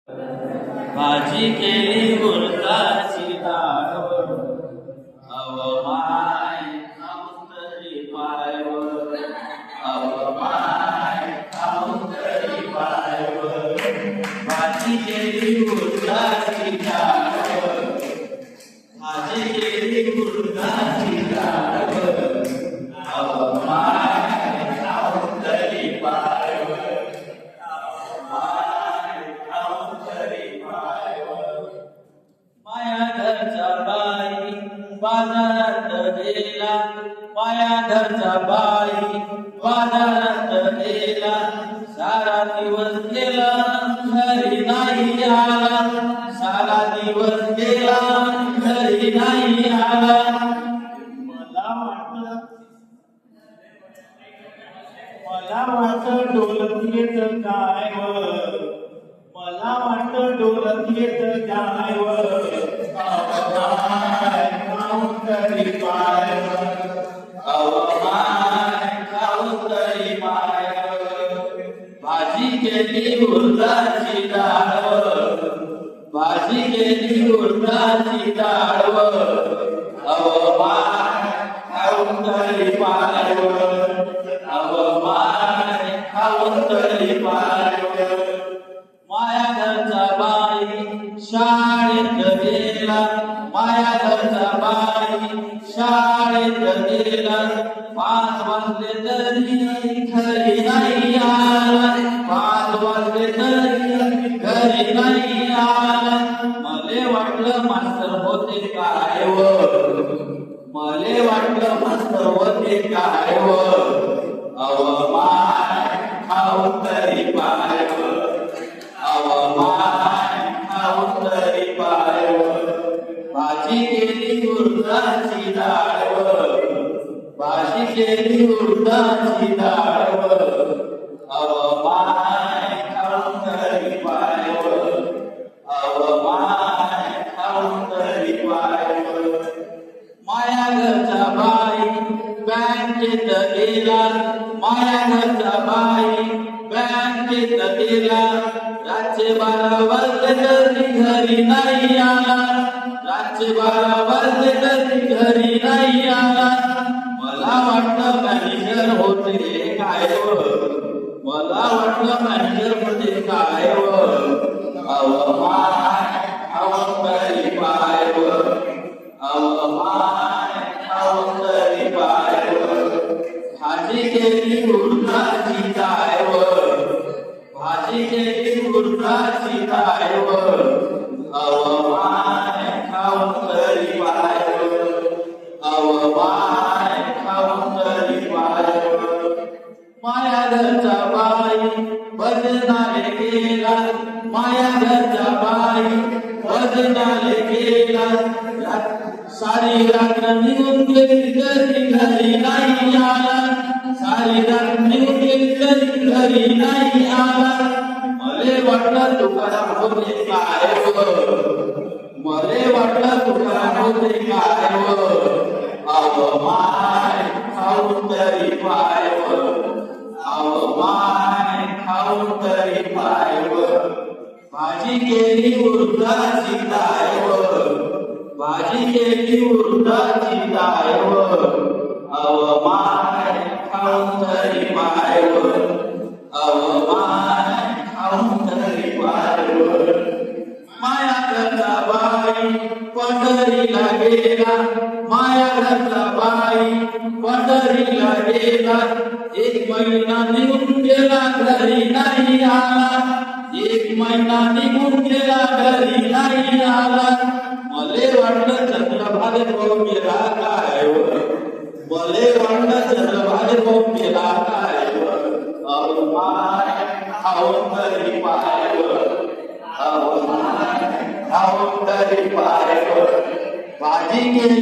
भाजी केली उडदाची डाळ अवमाय खाऊतरी पायवर अवमाय खाऊतरी पायवर भाजी केली उडदाची डाळ भाजी केली उडदाची डाळ अवमाय खाऊतरी पायवर माया घरचा बाई बाजारात गेला माया घरचा बाई बाजारात गेला सारा दिवस गेला घरी नाही आला सारा दिवस गेला घरी नाही आला मला वाटतं ढोलकीत काय मला वाटतं ढोलकीत काय खाऊतरी पायवर अवमाय खाऊतरी पायवर भाजी केली उडदाची डाळ भाजी केली उडदाची डाळ अवमाय खाऊतरी पायवर अवमाय खाऊतरी पायवर माया घरचा बाई शाळेत गेला माया घरचा बाई शाळेत गेला 5 वाजले तरी घरी नाही आला 5 वाजले तरी घरी नाही आला मले वाटलं मास्तर होते काय मले वाटलं मास्तर होते काय अवमाय खाऊतरी पायवर अवमाय खाऊतरी पायवर भाजी केली उडदाची डाळ भाजी केली उडदाची डाळ अवमाय खाऊतरी पायवर अवमाय खाऊतरी पायवर माया घरचा बाई बँकेत गेला माया घरचा बाई बँकेत गेला रातचे 12 वाजले तरी घरी नाही आला रातचे 12 वाजले तरी घरी नाही आला मला वाटलं मॅनेजर होते काय मला वाटलं मॅनेजर होते काय अवमाय खाऊतरी पायवर अवमाय खाऊतरी पायवर भाजी केली उडदाची डाळ भाजी केली उडदाची डाळ अवमाय खाऊतरी पायवर अवमाय खाऊतरी पायवर माया घरचा बाई भजनाले गेला माया घरचा बाई भजनाले गेला सारी रात्र निघून गेली घरी नाही आला सारी रात्र निघून गेली घरी नाही आला मले वाटलं तुकाराम होते काय मले वाटलं तुकाराम होते काय अवमाय खाऊतरी पायवर अवमाय खाऊतरी पायवर भाजी केली उडदाची डाळ भाजी केली उडदाची डाळ अवमाय खाऊतरी पायवर अवमाय खाऊतरी पायवर माया घरचा बाई पंढरीला गेला माया घरचा बाई पंढरीला गेला 1 महिना निघून गेला घरी नाही आला 1 महिना निघून गेला घरी नाही आला मले वाटलं चंद्रभागेत भाऊ गेला काय मले वाटलं चंद्रभागेत भाऊ गेला काय अवमाय खाऊतरी पायवर अवमाय खाऊतरी पायवर भाजी केली